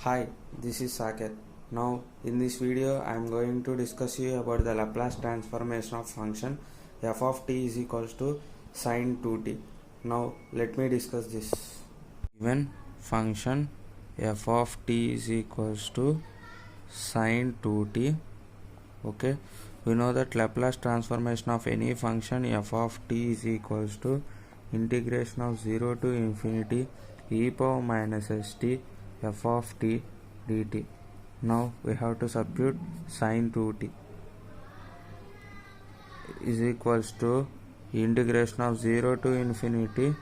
Hi, this is Saket. Now, in this video, I am going to discuss you about the Laplace transformation of function f of t is equals to sine 2t. Now, let me discuss this. Given function f of t is equals to sine 2t. Okay, we know that Laplace transformation of any function f of t is equals to integration of 0 to infinity e power minus st f of t dt. Now we have to substitute sine 2t is equals to integration of 0 to infinity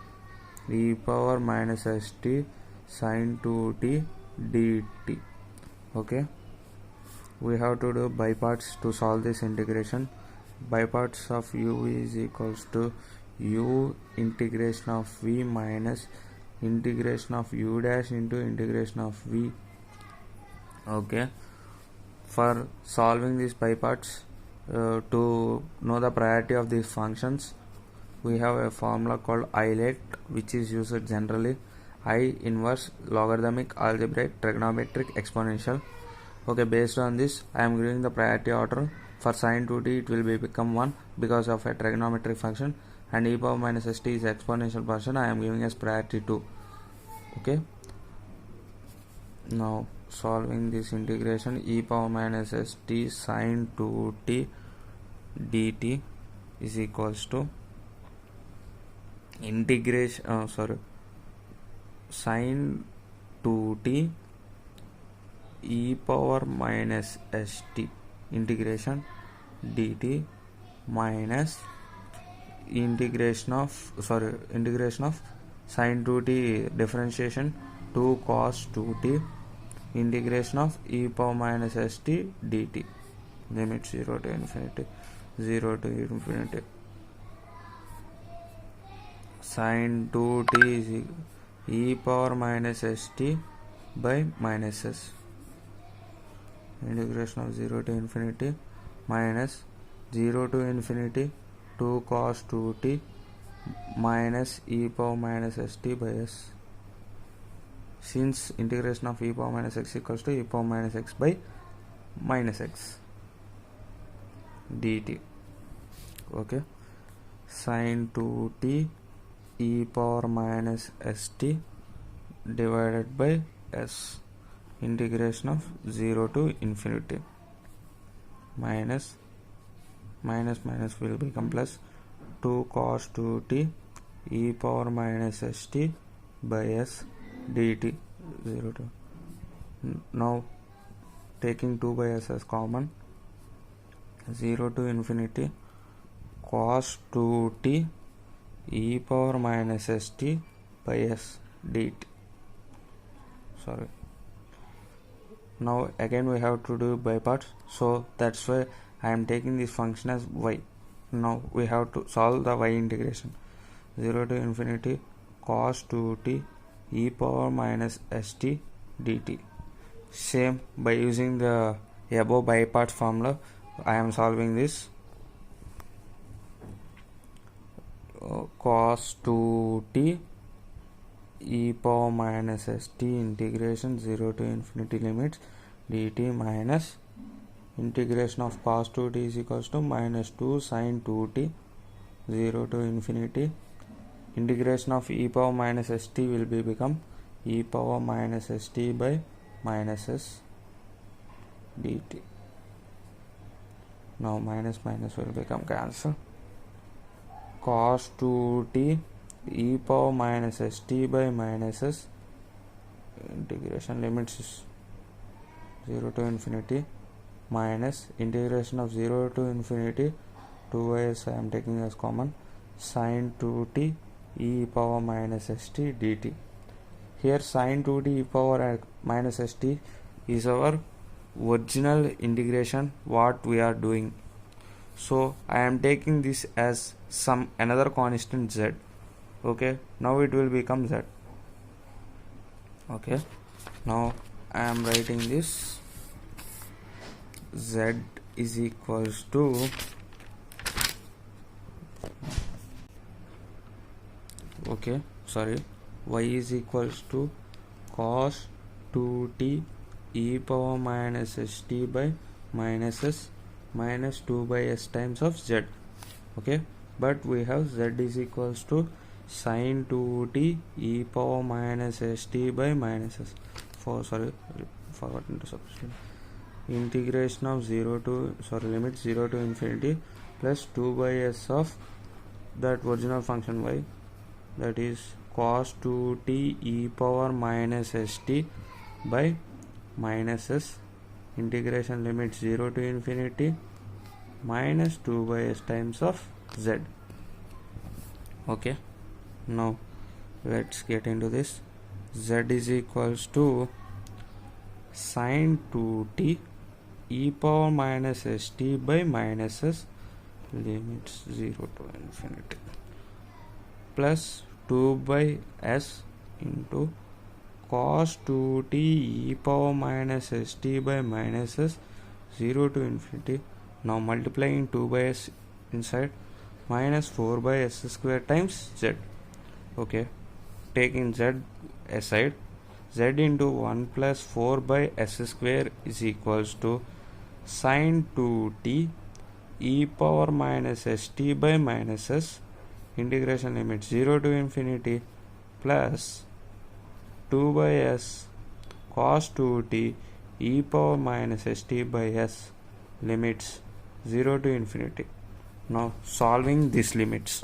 e power minus st sine 2t dt. Okay, we have to do by parts to solve this integration. By parts of u is equals to u integration of v minus integration of u dash into integration of v. Okay, for solving these by parts, to know the priority of these functions, we have a formula called ILET, which is used generally: I inverse, logarithmic, algebraic, trigonometric, exponential. Okay, based on this, I am giving the priority order. For sine 2t, it will become 1 because of a trigonometric function, and e power minus st is exponential function. I am giving as priority 2. Okay, now solving this integration, e power minus st sine 2t dt is equals to integration sine 2t e power minus st integration dt minus integration of sine 2t differentiation 2 cos 2t integration of e power minus st dt, limit 0 to infinity sine 2t is e power minus st by minus s, integration of 0 to infinity minus 0 to infinity 2 cos 2t minus e power minus st by s. Since integration of e power minus x equals to e power minus x by minus x dt. Okay, sine 2t e power minus st divided by s, integration of 0 to infinity minus will become plus 2 cos 2t e power minus st by s dt 0 to. Now taking 2 by s as common, 0 to infinity cos 2t e power minus st by s dt. Now again we have to do by parts, so that's why I am taking this function as y. Now we have to solve the y integration, 0 to infinity cos 2t e power minus st dt. Same, by using the above by parts formula, I am solving this. Cos 2t e power minus st integration 0 to infinity limits dt minus integration of cos 2t is equals to minus 2 sin 2t 0 to infinity integration of e power minus st will become e power minus st by minus s dt. Now minus will become cancel. Cos 2t e power minus st by minus s, integration limits is 0 to infinity minus integration of 0 to infinity 2s, I am taking as common, sin 2t e power minus st dt. Here sin 2t e power minus st is our original integration what we are doing, so I am taking this as some another constant z. Okay, now it will become z. Okay, now I am writing this, z is equals to y is equals to cos 2t e power minus st by minus s minus 2 by s times of z. Okay, but we have z is equals to sin 2t e power minus st by minus s. Forgotten to substitute. Integration of limit 0 to infinity plus 2 by s of that original function y, that is cos 2t e power minus st by minus s, integration limit 0 to infinity minus 2 by s times of z. Okay, now let's get into this. Z is equals to sin 2t e power minus st by minus s, limits 0 to infinity, plus 2 by s into cos 2t e power minus st by minus s 0 to infinity. Now multiplying 2 by s inside, minus 4 by s square times z. Okay, taking z aside, z into 1 plus 4 by s square is equals to sin 2t e power minus st by minus s, integration limit 0 to infinity, plus 2 by s cos 2t e power minus st by s, limits 0 to infinity. Now solving these limits,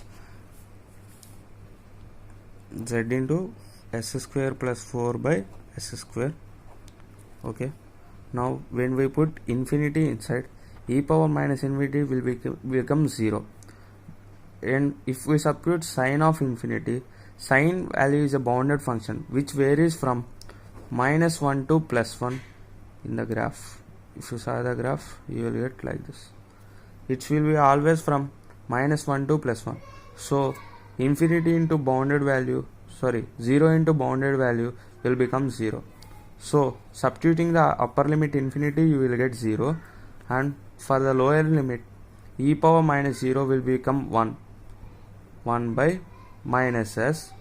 z into s square plus 4 by s square. Okay, now when we put infinity inside, e power minus infinity will become 0, and if we substitute sine of infinity, sine value is a bounded function which varies from minus 1 to plus 1 in the graph. If you saw the graph, you will get like this. It will be always from minus 1 to plus 1. So infinity into bounded value, 0 into bounded value will become 0. So substituting the upper limit infinity, you will get 0, and for the lower limit e power minus 0 will become 1 by minus s,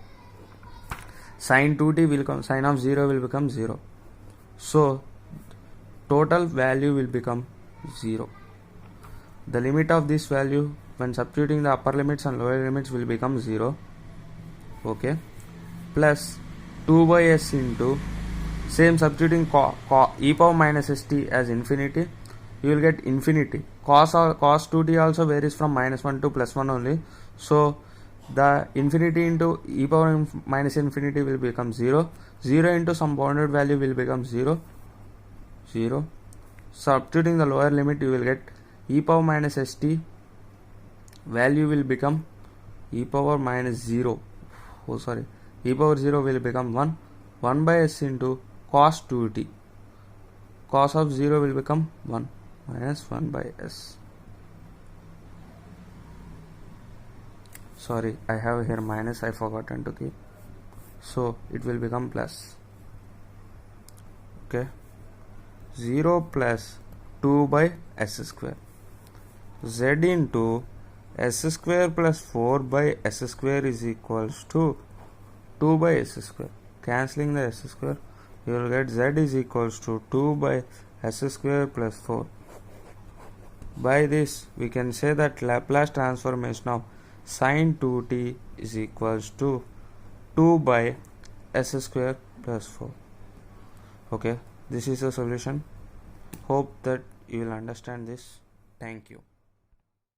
sin 2t will come, sin of 0 will become 0. So total value will become 0. The limit of this value when substituting the upper limits and lower limits will become 0. Okay, plus 2 by s into, same substituting e power minus st as infinity, you will get infinity. Cos 2t also varies from minus 1 to plus 1 only. So the infinity into e power minus infinity will become 0. 0 into some bounded value will become 0. Substituting the lower limit, you will get e power minus st value will become e power minus 0. E power 0 will become 1 by s into cos 2t. Cos of 0 will become 1 minus 1 by s. I have here minus, I forgotten to keep, so it will become plus. Okay, 0 plus 2 by s square, z into s square plus 4 by s square is equals to 2 by s square. Cancelling the s square, you will get z is equals to 2 by s square plus 4. By this we can say that Laplace transformation of sin 2t is equals to 2 by s square plus 4. Okay, this is the solution. Hope that you will understand this. Thank you.